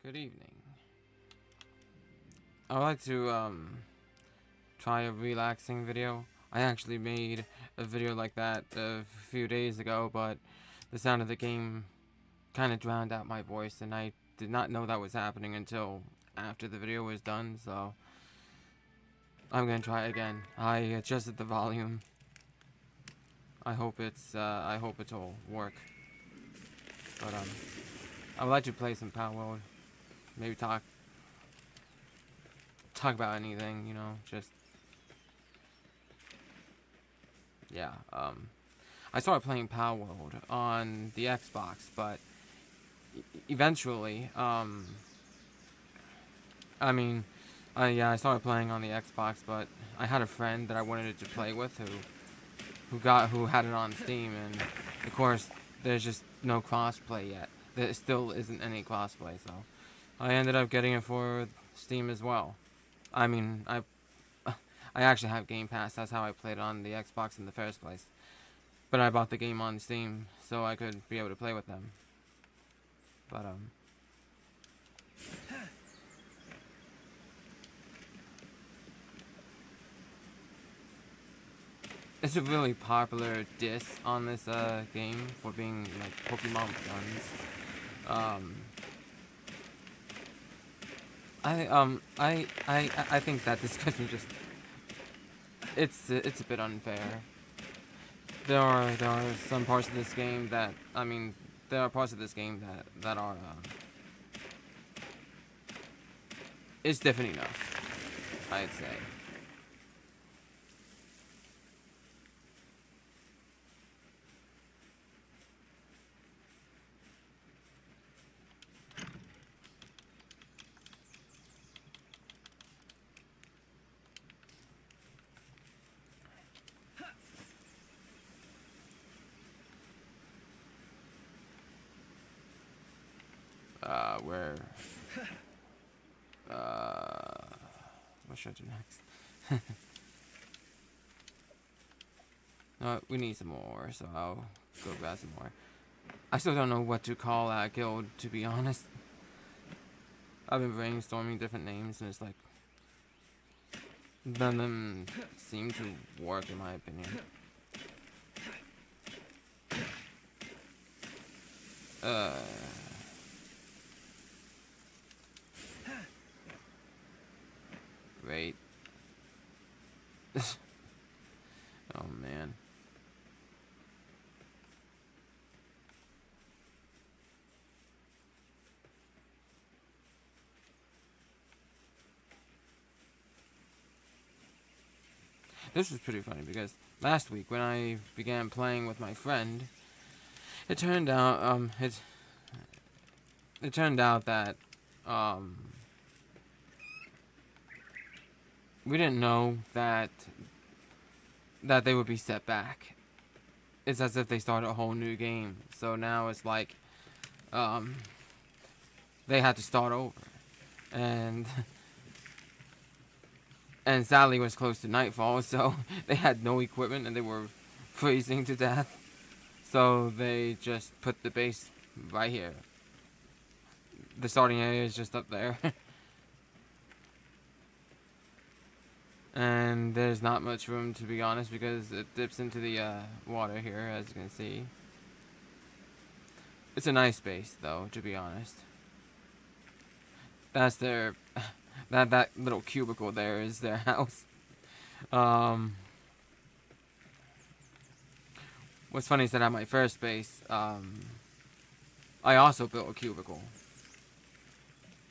Good evening. I would like to try a relaxing video. I actually made a video like that a few days ago, but the sound of the game kind of drowned out my voice, and I did not know that was happening until after the video was done, so I'm gonna try again. I adjusted the volume. I hope it'll work. But I would like to play some Palworld. Maybe talk about anything, you know, just yeah. I started playing Palworld on the Xbox, but eventually, I mean, yeah, I started playing on the Xbox, but I had a friend that I wanted to play with who had it on Steam, and of course, there's just no crossplay yet. There still isn't any crossplay, so I ended up getting it for Steam as well. I mean, I actually have Game Pass. That's how I played it on the Xbox in the first place. But I bought the game on Steam so I could be able to play with them. But it's a really popular diss on this game for being like Pokemon guns. I think that discussion just it's a bit unfair. There are some parts of this game that there are parts of this game that are it's different enough, I'd say. Where what should I do next? We need some more, so I'll go grab some more. I still don't know what to call that guild, to be honest. I've been brainstorming different names, and it's like none of them seem to work, in my opinion. Wait. Oh man. This was pretty funny because last week when I began playing with my friend, it turned out it turned out that we didn't know that they would be set back. It's as if they started a whole new game. So now it's like they had to start over. And and Sally was close to nightfall, so they had no equipment and they were freezing to death. So they just put the base right here. The starting area is just up there. And there's not much room, to be honest, because it dips into the water here, as you can see. It's a nice base, though, to be honest. That's their that little cubicle there is their house. What's funny is that at my first base, I also built a cubicle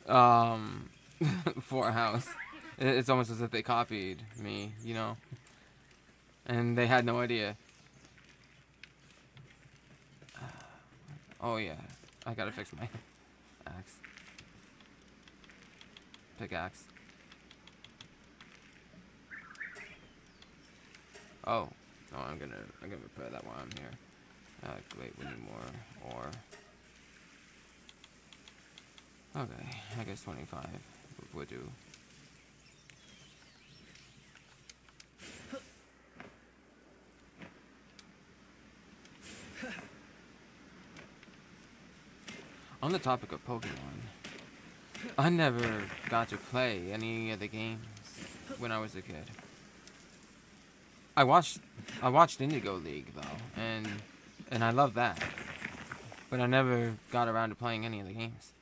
for a house. It's almost as if they copied me, you know, and they had no idea. Oh yeah, I gotta fix my axe. Pickaxe. Oh, no, I'm gonna repair that while I'm here. Wait, we need more ore. Okay, I guess 25 would do. On the topic of Pokemon, I never got to play any of the games when I was a kid. I watched Indigo League though, and I love that, but I never got around to playing any of the games.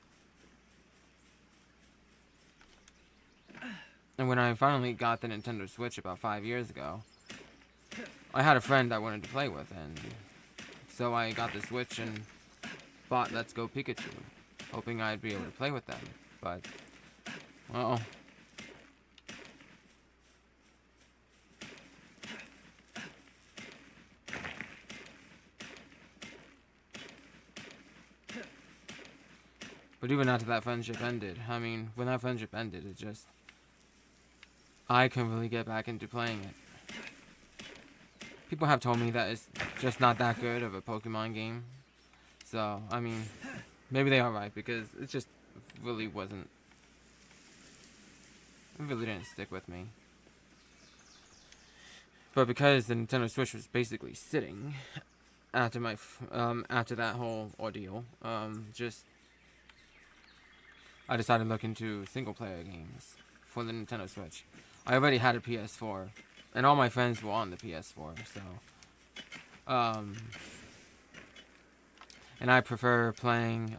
And when I finally got the Nintendo Switch about 5 years ago, I had a friend I wanted to play with, and so I got the Switch and bought Let's Go Pikachu, hoping I'd be able to play with them. But, well, but even after that friendship ended, I mean, when that friendship ended, it just, I couldn't really get back into playing it. People have told me that it's just not that good of a Pokemon game. So, I mean, maybe they are right, because it just really wasn't, it really didn't stick with me. But because the Nintendo Switch was basically sitting after after that whole ordeal, I decided to look into single-player games for the Nintendo Switch. I already had a PS4, and all my friends were on the PS4, so, and I prefer playing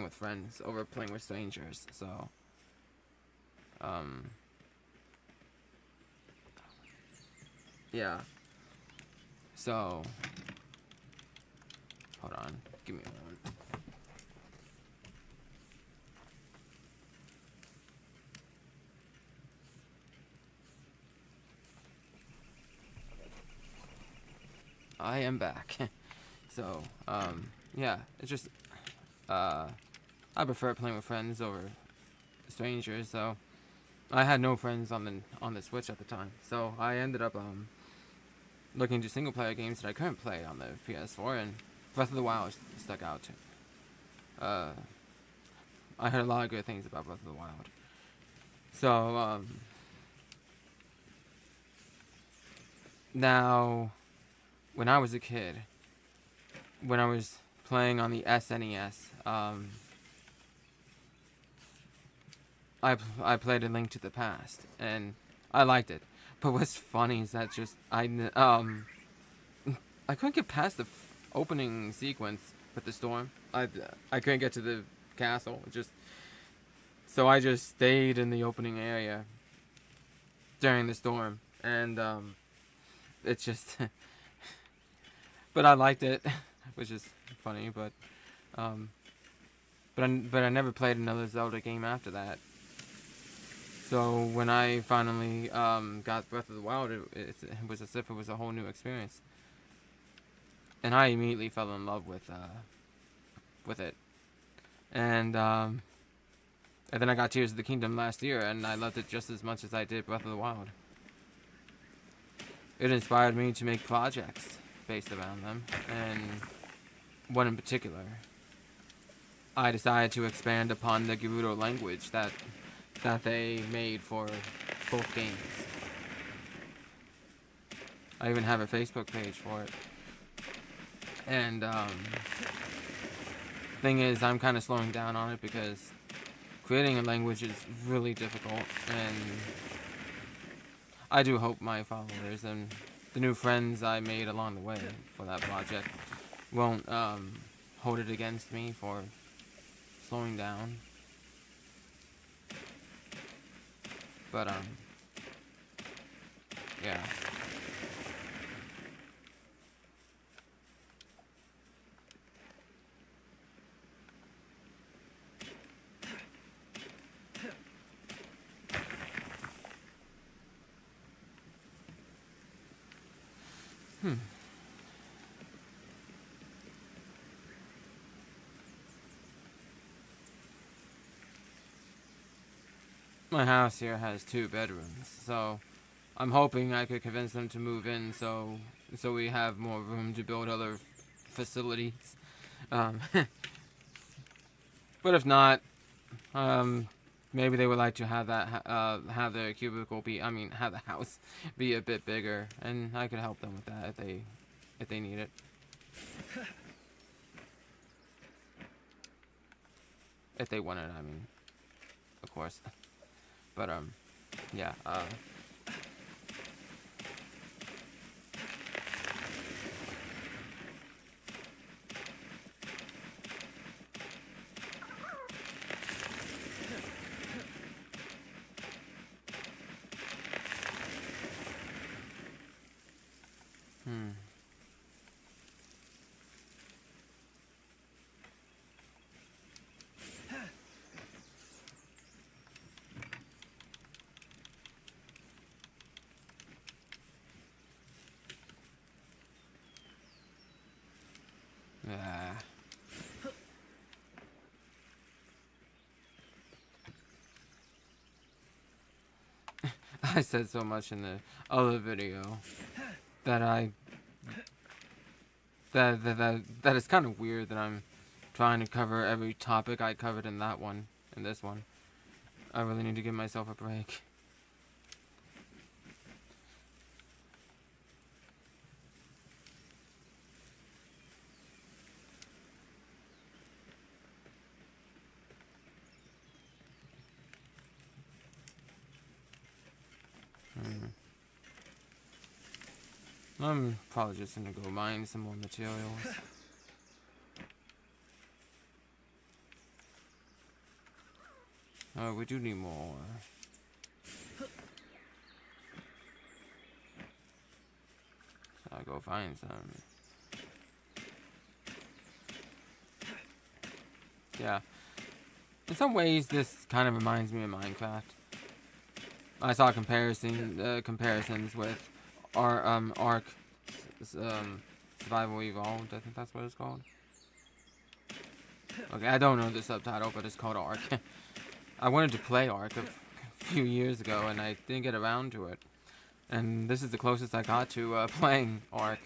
with friends over playing with strangers, so, yeah. So, hold on, give me a moment. I am back. So, yeah, it's just, I prefer playing with friends over strangers, so I had no friends on the Switch at the time, so I ended up, looking into single-player games that I couldn't play on the PS4, and Breath of the Wild stuck out to. I heard a lot of good things about Breath of the Wild. So, now, when I was a kid, when I was playing on the SNES, I played A Link to the Past, and I liked it. But what's funny is that I couldn't get past the opening sequence with the storm. I couldn't get to the castle. So I just stayed in the opening area during the storm, and it's just. But I liked it, which is funny. But I never played another Zelda game after that. So when I finally got Breath of the Wild, it was as if it was a whole new experience, and I immediately fell in love with it. And then I got Tears of the Kingdom last year, and I loved it just as much as I did Breath of the Wild. It inspired me to make projects based around them, and one in particular. I decided to expand upon the Gerudo language that they made for both games. I even have a Facebook page for it. And thing is, I'm kind of slowing down on it because creating a language is really difficult, and I do hope my followers and the new friends I made along the way for that project won't hold it against me for slowing down. But yeah. My house here has 2 bedrooms, so I'm hoping I could convince them to move in so we have more room to build other facilities. But if not, maybe they would like to have have their cubicle have the house be a bit bigger, and I could help them with that if they need it. If they want it, I mean, of course. But yeah. Yeah. I said so much in the other video that that it's kind of weird that I'm trying to cover every topic I covered in that one, in this one. I really need to give myself a break. I'm probably just gonna go mine some more materials. Oh, we do need more. So I'll go find some. Yeah. In some ways, this kind of reminds me of Minecraft. I saw comparisons with our Ark, Survival Evolved. I think that's what it's called. Okay, I don't know the subtitle, but it's called Ark. I wanted to play Ark a few years ago, and I didn't get around to it. And this is the closest I got to playing Ark.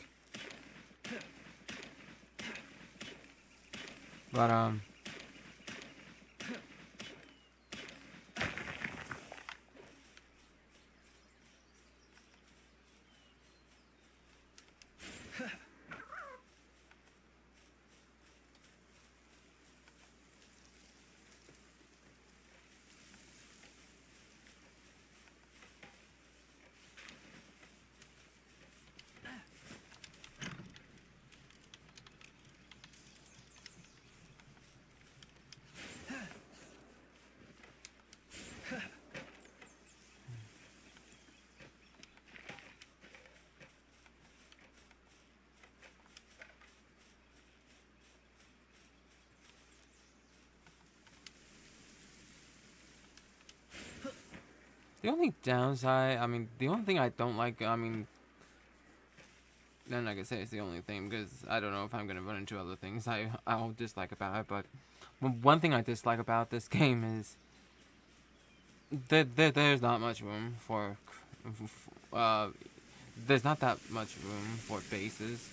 But the only downside, I mean, the only thing I don't like, I mean, I'm not gonna say it's the only thing because I don't know if I'm gonna run into other things I'll dislike about it. But one thing I dislike about this game is there's not much room for there's not that much room for bases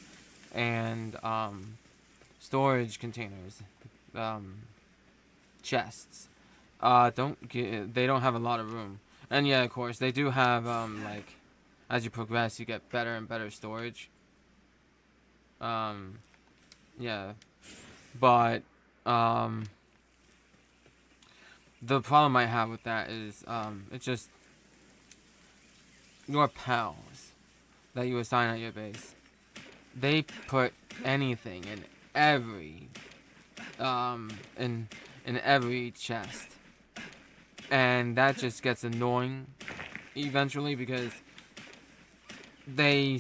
and storage containers, chests. They don't have a lot of room. And yeah, of course, they do have, like, as you progress, you get better and better storage. Yeah. But, the problem I have with that is, it's just your pals that you assign at your base. They put anything in every, in every chest. And that just gets annoying eventually because they're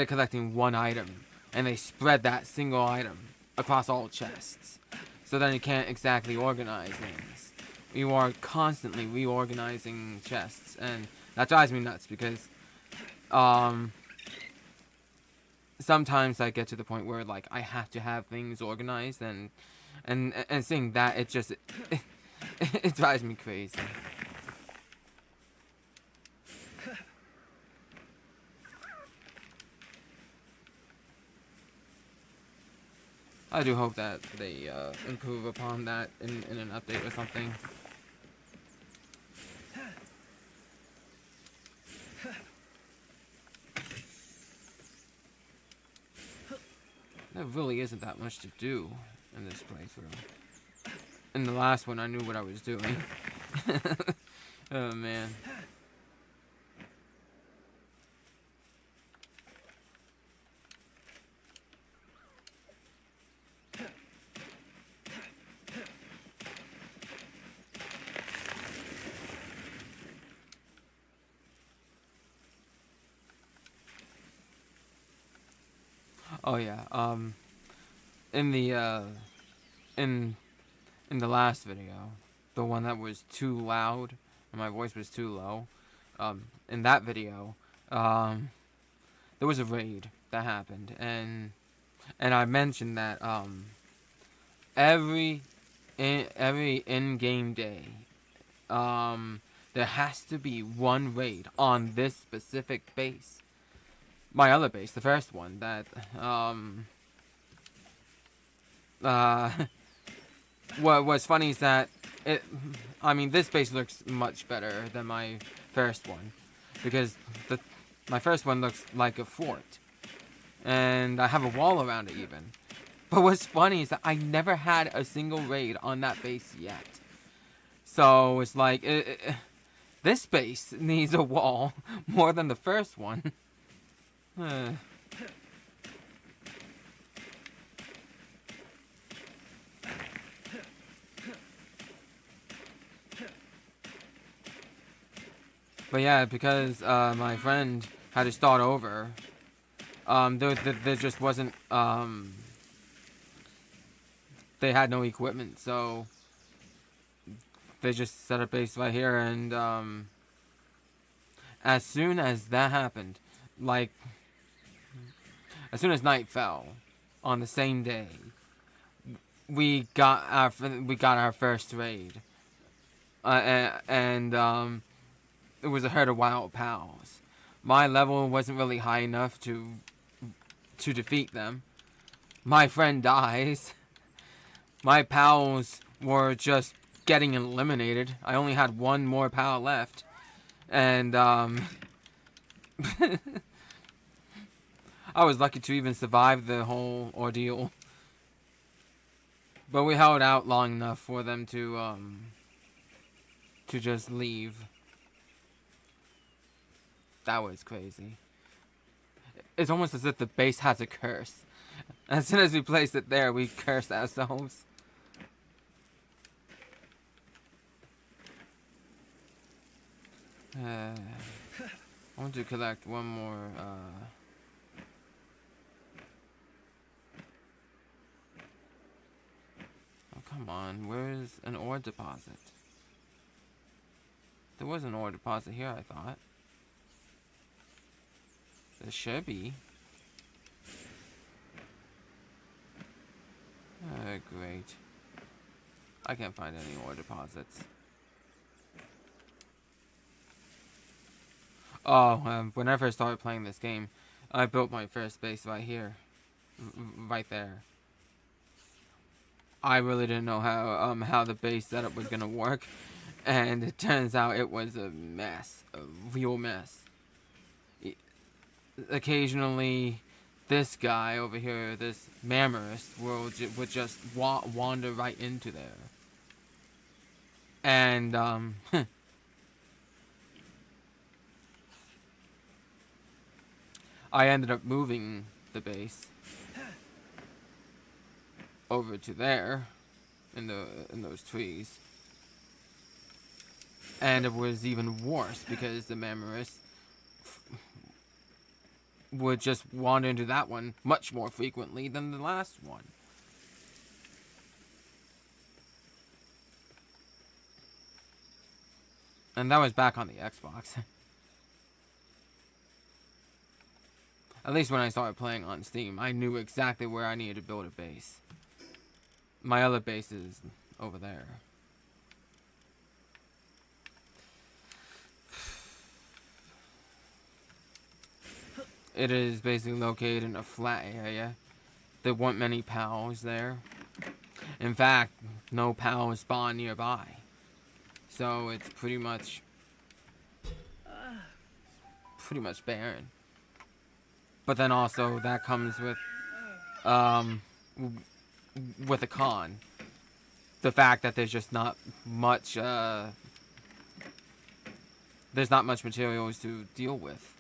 collecting one item and they spread that single item across all chests. So then you can't exactly organize things. You are constantly reorganizing chests, and that drives me nuts because sometimes I get to the point where like I have to have things organized, and seeing that, it just it drives me crazy. I do hope that they improve upon that in an update or something. There really isn't that much to do in this playthrough. In the last one, I knew what I was doing. Oh man. Oh yeah. In the in the last video, the one that was too loud and my voice was too low. In that video, there was a raid that happened, and I mentioned that every in-game day, there has to be one raid on this specific base. My other base, the first one, that what's funny is that this base looks much better than my first one, because my first one looks like a fort, and I have a wall around it even. But what's funny is that I never had a single raid on that base yet. So it's like this base needs a wall more than the first one. But yeah, because my friend had to start over, there just wasn't, they had no equipment, so they just set up base right here, and as soon as that happened, like, as soon as night fell on the same day, we got our first raid, and it was a herd of wild pals. My level wasn't really high enough to defeat them. My friend dies. My pals were just getting eliminated. I only had one more pal left, and I was lucky to even survive the whole ordeal. But we held out long enough for them to just leave. That was crazy. It's almost as if the base has a curse. As soon as we placed it there, we cursed ourselves. I want to collect one more, oh, come on. Where's an ore deposit? There was an ore deposit here, I thought. There should be. Great. I can't find any ore deposits. Oh, when I first started playing this game, I built my first base right here. Right there. I really didn't know how the base setup was gonna work, and it turns out it was a mess. A real mess. Occasionally, this guy over here, this mammarist, would just wander right into there. And, I ended up moving the base over to there, in those trees. And it was even worse, because the mammarist would just wander into that one much more frequently than the last one. And that was back on the Xbox. At least when I started playing on Steam, I knew exactly where I needed to build a base. My other base is over there. It is basically located in a flat area. There weren't many pals there. In fact, no pals spawn nearby. So it's pretty much barren. But then also that comes with with a con. The fact that there's just not much, there's not much materials to deal with.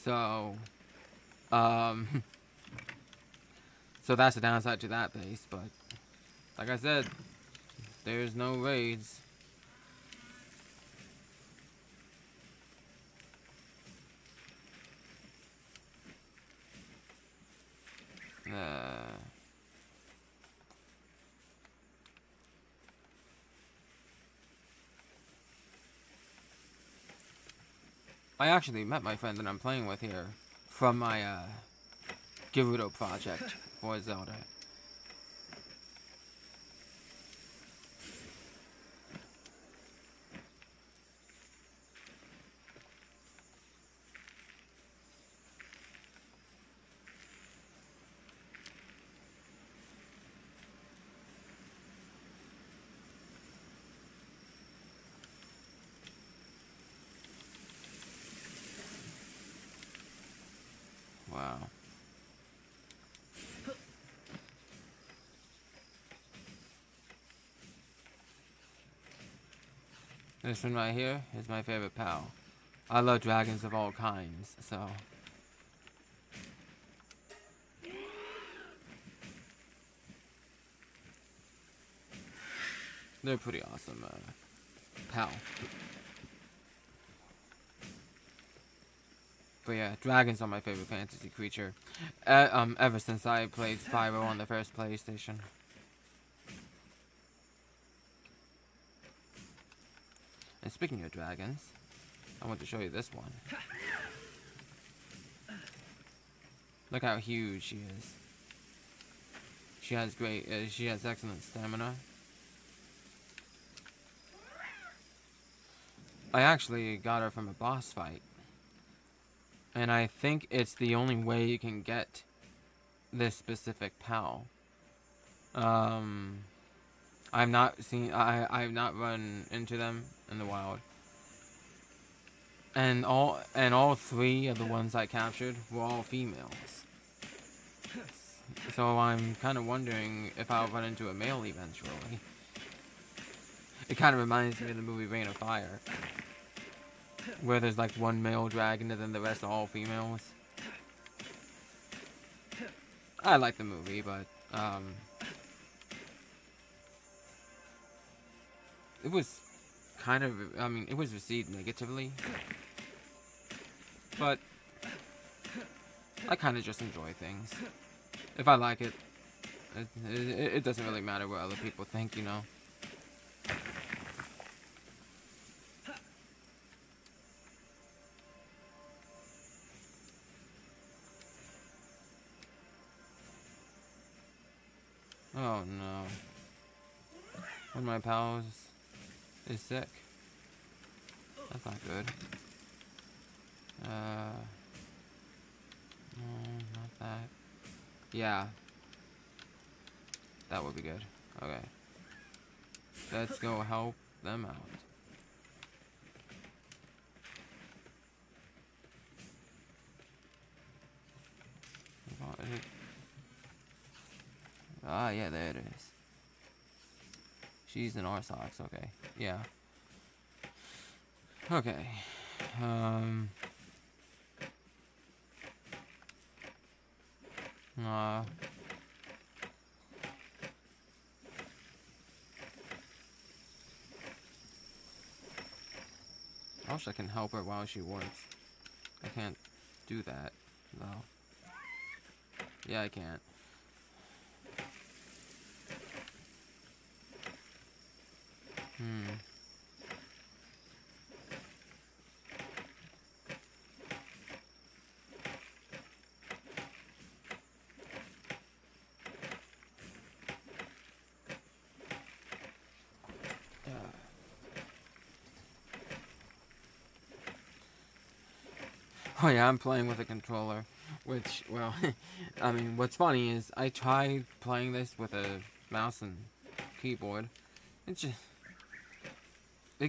So, um, so that's the downside to that base, but like I said, there's no raids. I actually met my friend that I'm playing with here from my Gerudo project for Zelda. Wow. This one right here is my favorite pal. I love dragons of all kinds, so. They're pretty awesome, pal. But yeah, dragons are my favorite fantasy creature. Ever since I played Spyro on the first PlayStation. And speaking of dragons, I want to show you this one. Look how huge she is. She has excellent stamina. I actually got her from a boss fight. And I think it's the only way you can get this specific pal. I've not run into them in the wild. And all three of the ones I captured were all females. So I'm kind of wondering if I'll run into a male eventually. It kind of reminds me of the movie Reign of Fire, where there's like one male dragon and then the rest are all females. I like the movie, but it was kind of, it was received negatively, but I kind of just enjoy things. If I like it, it doesn't really matter what other people think, you know. Oh no. One of my pals is sick. That's not good. No, not that. Yeah. That would be good. Okay. Let's go help them out. Ah, yeah, there it is. She's in our socks, okay. Yeah. Okay. I wish I can help her while she works. I can't do that, though. Yeah, I can't. Oh yeah, I'm playing with a controller, which, well, what's funny is I tried playing this with a mouse and keyboard. It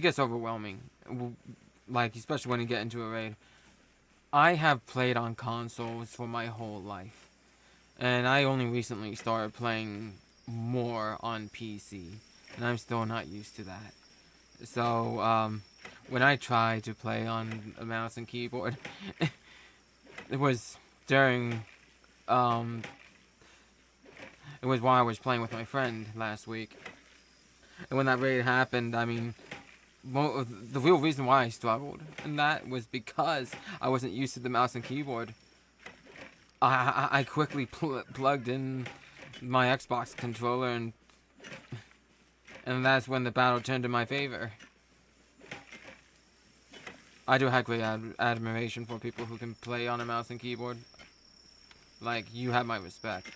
gets overwhelming, like, especially when you get into a raid. I have played on consoles for my whole life, And I only recently started playing more on PC, and I'm still not used to that. So, when I tried to play on a mouse and keyboard, it was during, um, it was while I was playing with my friend last week. And when that raid happened, I mean, the real reason why I struggled in that was because I wasn't used to the mouse and keyboard. I quickly plugged in my Xbox controller, and that's when the battle turned in my favor. I do have great admiration for people who can play on a mouse and keyboard. Like, you have my respect.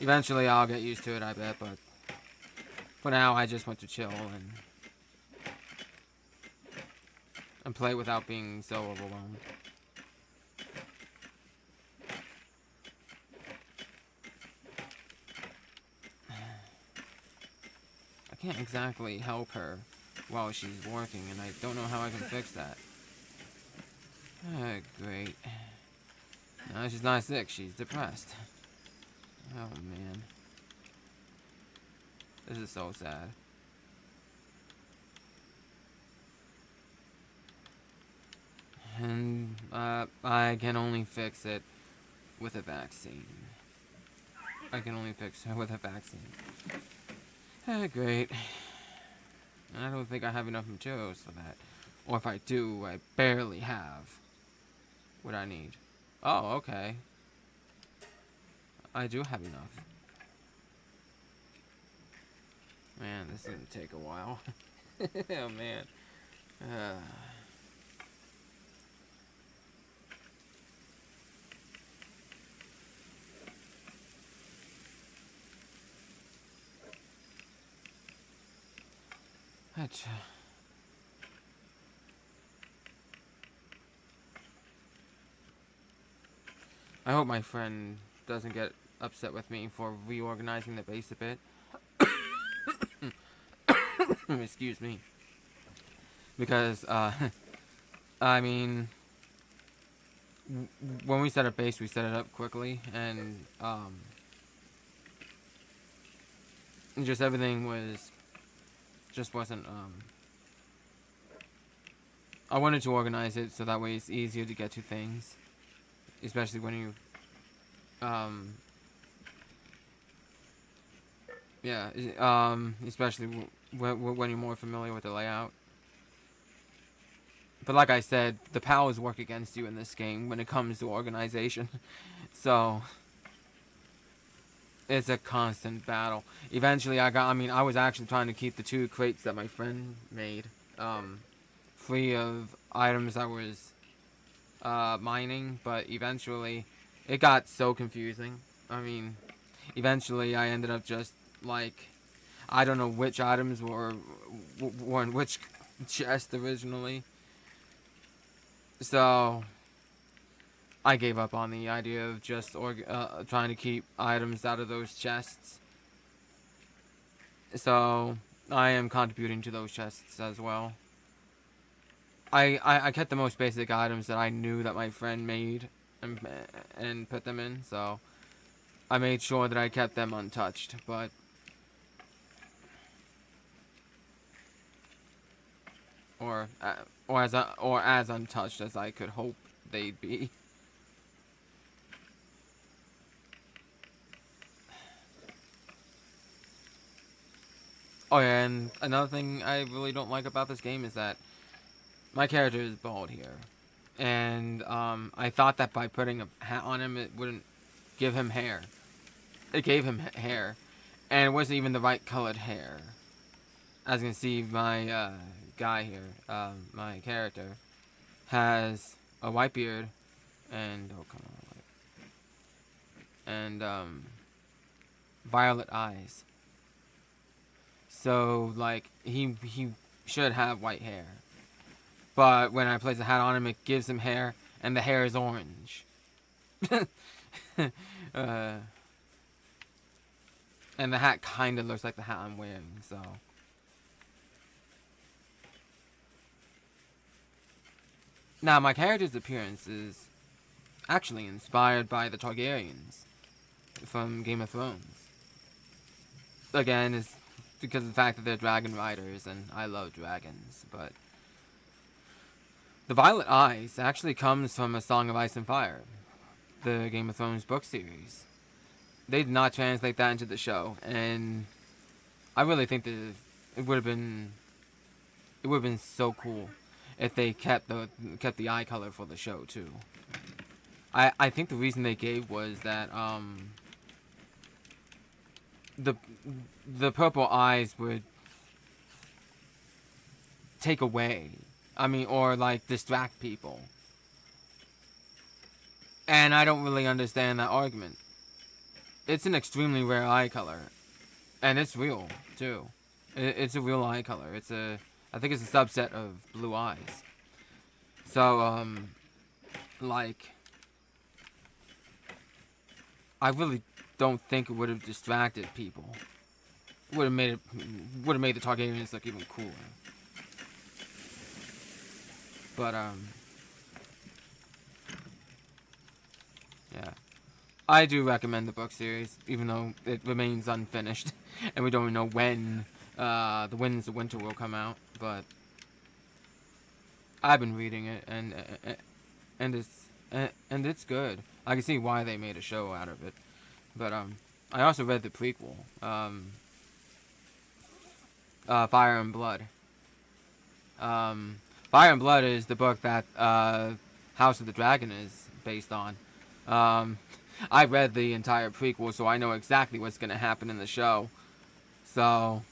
Eventually I'll get used to it, I bet, but for now I just want to chill and play without being so overwhelmed. I can't exactly help her while she's working, and I don't know how I can fix that. Great. No, she's not sick, she's depressed. Oh man. This is so sad. And I can only fix it with a vaccine. I can only fix her with a vaccine. Great. I don't think I have enough materials for that. Or if I do, I barely have what I need. Oh, okay. I do have enough. Man, this is gonna take a while. Oh, man. I hope my friend doesn't get upset with me for reorganizing the base a bit. Excuse me. Because, I mean, when we set up base, we set it up quickly, and, just everything wasn't, I wanted to organize it so that way it's easier to get to things. Especially when you, especially when you're more familiar with the layout. But like I said, the powers work against you in this game when it comes to organization. So, it's a constant battle. Eventually I was actually trying to keep the 2 crates that my friend made, free of items I was mining, but eventually it got so confusing. I mean, eventually I ended up just like, I don't know which items were in which chest originally, so I gave up on the idea of just trying to keep items out of those chests. So I am contributing to those chests as well. I kept the most basic items that I knew that my friend made and put them in, so I made sure that I kept them untouched, but or as untouched as I could hope they'd be. Oh yeah, and another thing I really don't like about this game is that my character is bald here. And I thought that by putting a hat on him, it wouldn't give him hair. It gave him hair. And it wasn't even the right colored hair. As you can see, my guy here, my character, has a white beard and, oh come on, and violet eyes. So, like, he should have white hair. But when I place a hat on him, it gives him hair, and the hair is orange. And the hat kind of looks like the hat I'm wearing, so. Now, my character's appearance is actually inspired by the Targaryens from Game of Thrones. Again, it's because of the fact that they're dragon riders, and I love dragons, but the Violet Eyes actually comes from A Song of Ice and Fire, the Game of Thrones book series. They did not translate that into the show, and I really think that it would have been so cool if they kept the eye color for the show too. I think the reason they gave was that the purple eyes would take away, or like distract people. And I don't really understand that argument. It's an extremely rare eye color, and it's real too. It's a real eye color. I think it's a subset of blue eyes. So like, I really don't think it would have distracted people. Would have made the Targaryens look even cooler. But yeah, I do recommend the book series, even though it remains unfinished, and we don't even know when the Winds of Winter will come out. But I've been reading it, and it's good. I can see why they made a show out of it. But I also read the prequel, Fire and Blood. Fire and Blood is the book that House of the Dragon is based on. I read the entire prequel, so I know exactly what's going to happen in the show. So,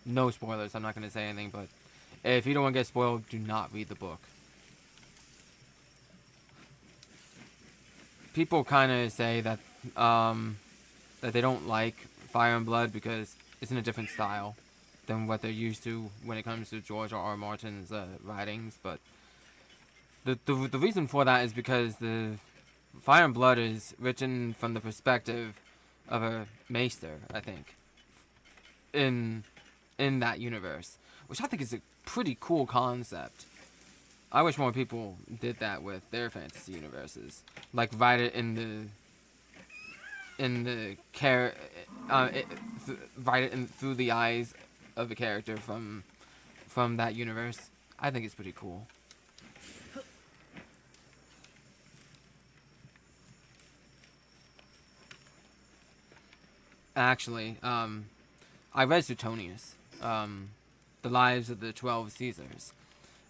no spoilers. I'm not going to say anything, but if you don't want to get spoiled, do not read the book. People kind of say that that they don't like Fire and Blood because it's in a different style than what they're used to when it comes to George R.R. Martin's writings. But the reason for that is because the Fire and Blood is written from the perspective of a maester, I think, in that universe, which I think is a pretty cool concept. I wish more people did that with their fantasy universes, like write it write it through the eyes of a character from that universe. I think it's pretty cool. Actually, I read Suetonius, The Lives of the 12 Caesars,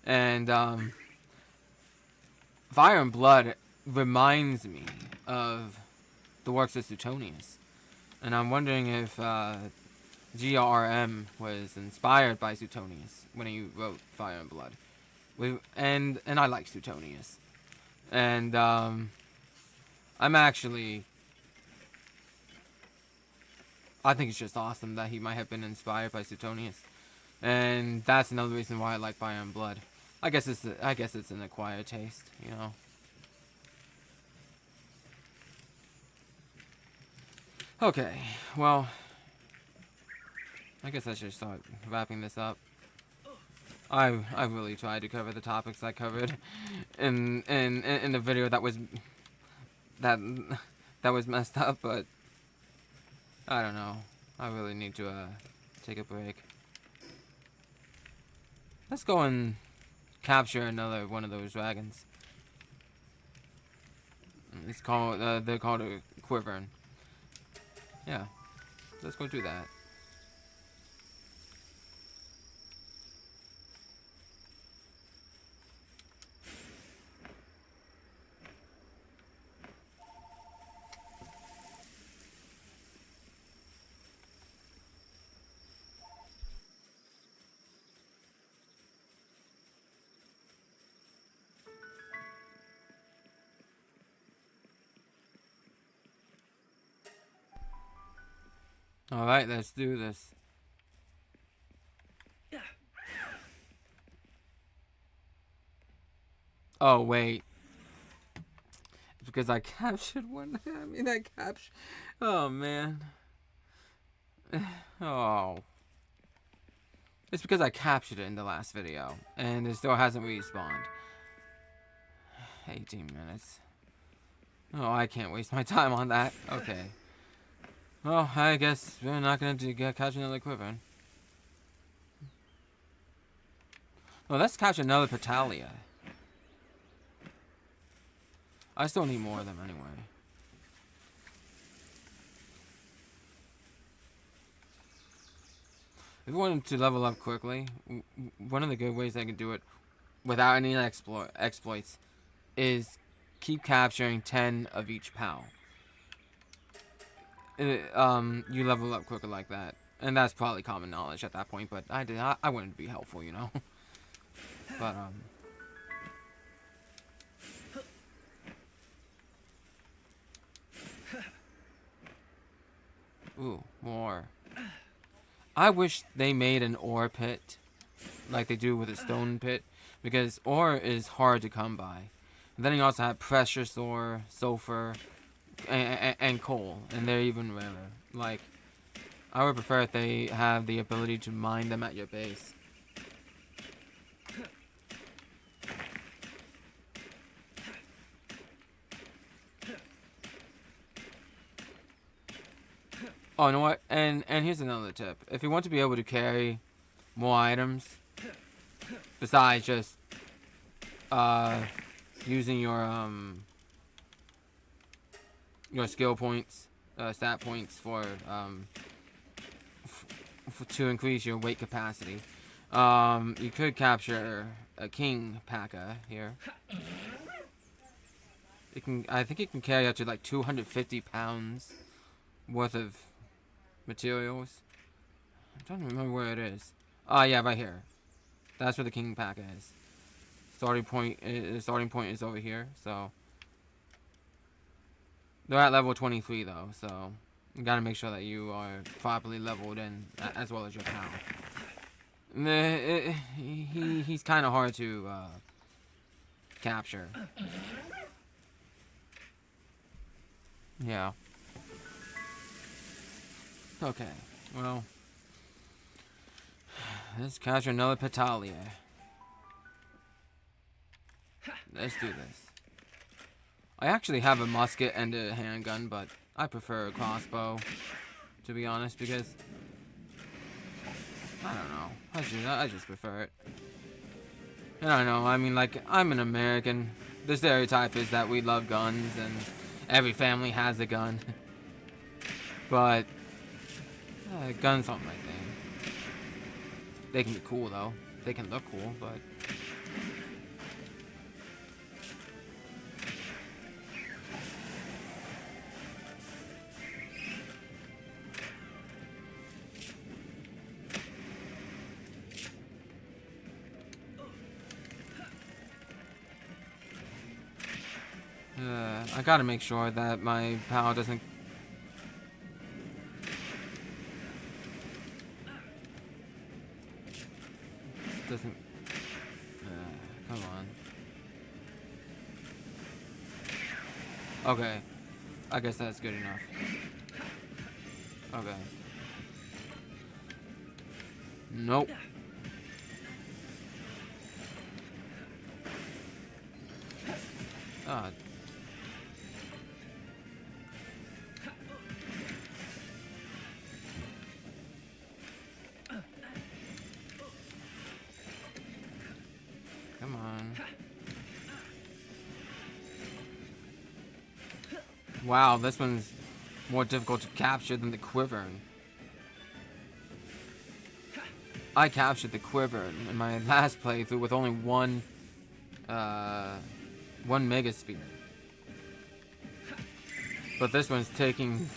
and Fire and Blood reminds me of the works of Suetonius, and I'm wondering if GRM was inspired by Suetonius when he wrote Fire and Blood. And I like Suetonius, and I think it's just awesome that he might have been inspired by Suetonius, and that's another reason why I like Fire and Blood. I guess it's an acquired taste, you know. Okay, well, I guess I should start wrapping this up. I really tried to cover the topics I covered in the video that was messed up, but I don't know. I really need to take a break. Let's go and capture another one of those dragons. They're called a Quivern. Yeah, let's go do that. Alright, let's do this. Oh, wait. It's because I captured one. Oh, man. Oh. It's because I captured it in the last video, and it still hasn't respawned. 18 minutes. Oh, I can't waste my time on that. Okay. Well, I guess we're not gonna catch another quiver. Well, let's catch another Petalia. I still need more of them anyway. If you wanted to level up quickly, one of the good ways I can do it without any exploits is keep capturing 10 of each PAL. You level up quicker like that. And that's probably common knowledge at that point, but I wanted to be helpful, you know. But ooh, more. I wish they made an ore pit like they do with a stone pit, because ore is hard to come by. And then you also have precious ore, sulfur, and coal, and they're even rarer. Like, I would prefer if they have the ability to mine them at your base. Oh, you know what? And here's another tip. If you want to be able to carry more items, besides just using your skill points, stat points for to increase your weight capacity, you could capture a king P.A.K.A. here. I think it can carry up to like 250 pounds worth of materials. I'm trying to remember where it is. Oh yeah, right here. That's where the king P.A.K.A. is. Starting point is over here. So they're at level 23 though. So you gotta make sure that you are properly leveled in, as well as your pal. He's kind of hard to capture. Yeah. Okay. Well, let's capture another Petalia. Let's do this. I actually have a musket and a handgun, but I prefer a crossbow, to be honest, because I don't know. I just prefer it. And I don't know. I mean, like, I'm an American. The stereotype is that we love guns and every family has a gun. But guns aren't my thing. They can be cool though. They can look cool, but I gotta make sure that my pal doesn't. Come on. Okay. I guess that's good enough. Okay. Nope. Ah. Come on. Wow, this one's more difficult to capture than the quiver. I captured the quiver in my last playthrough with only one megasphere. But this one's taking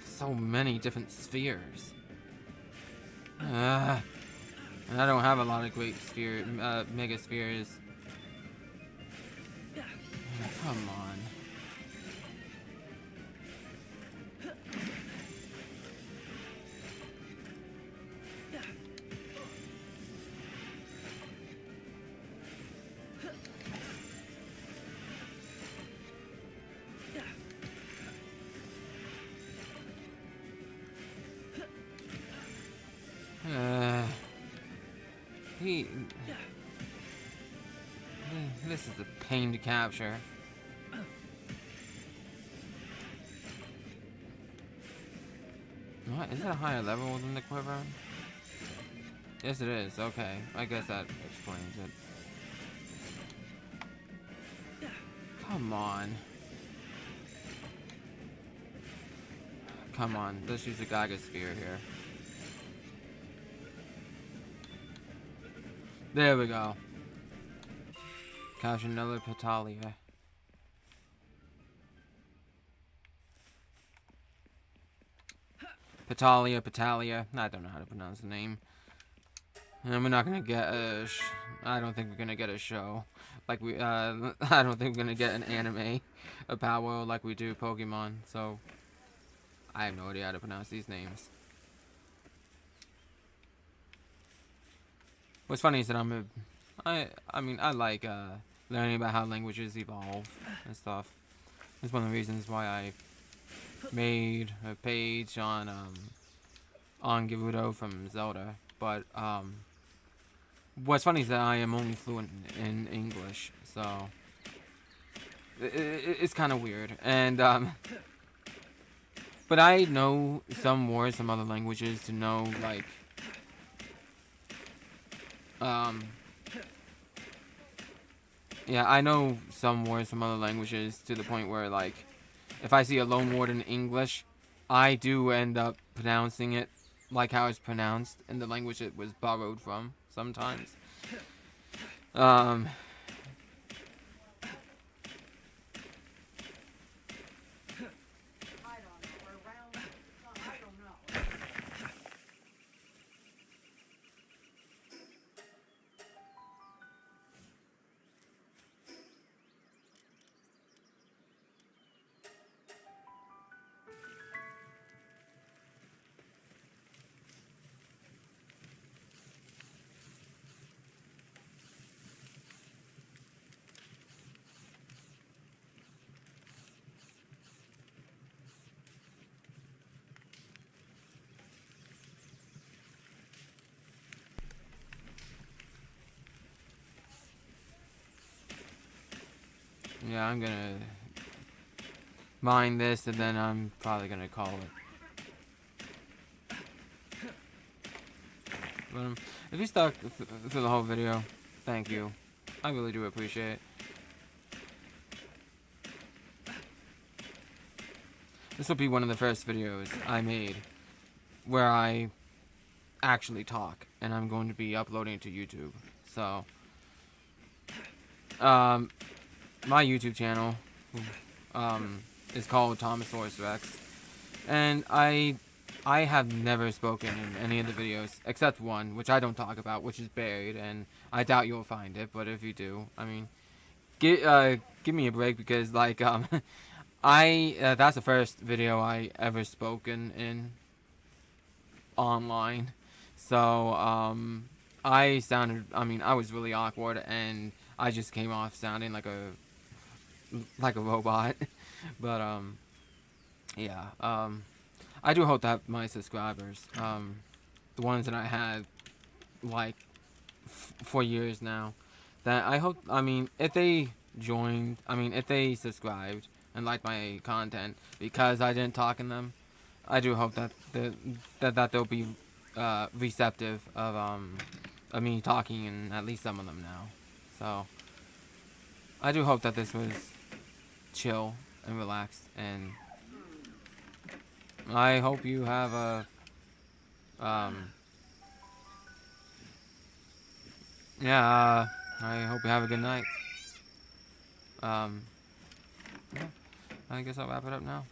so many different spheres. And I don't have a lot of great megaspheres. Come on. This is a pain to capture. Is it a higher level than the quiver? Yes, it is. Okay, I guess that explains it. Come on. Come on, let's use the Gaga Sphere here. There we go. Capture another Petalia. Petalia. I don't know how to pronounce the name. And we're not gonna get a. I don't think we're gonna get a show like we. I don't think we're gonna get an anime, a Power like we do Pokemon. So I have no idea how to pronounce these names. What's funny is that I mean I like learning about how languages evolve and stuff. It's one of the reasons why I made a page on Gerudo from Zelda. But what's funny is that I am only fluent in English, so it's kind of weird. And but I know some words from other languages to know like yeah, I know some words from other languages to the point where, like, if I see a loan word in English, I do end up pronouncing it like how it's pronounced in the language it was borrowed from sometimes. Yeah, I'm gonna mine this and then I'm probably gonna call it. But if you stuck through the whole video, thank you. I really do appreciate it. This will be one of the first videos I made where I actually talk, and I'm going to be uploading it to YouTube. So, my YouTube channel is called Thomasaurus Rex, and I have never spoken in any of the videos except one, which I don't talk about, which is buried, and I doubt you'll find it. But if you do, I mean, give me a break, because like that's the first video I ever spoken in online. So I was really awkward, and I just came off sounding like a robot. But yeah, I do hope that my subscribers, the ones that I had like for years now, that I hope, if they joined, if they subscribed and liked my content because I didn't talk in them, I do hope that they'll be receptive of me talking in at least some of them now. So I do hope that this was chill and relaxed, and I hope you have a I hope you have a good night. Yeah, I guess I'll wrap it up now.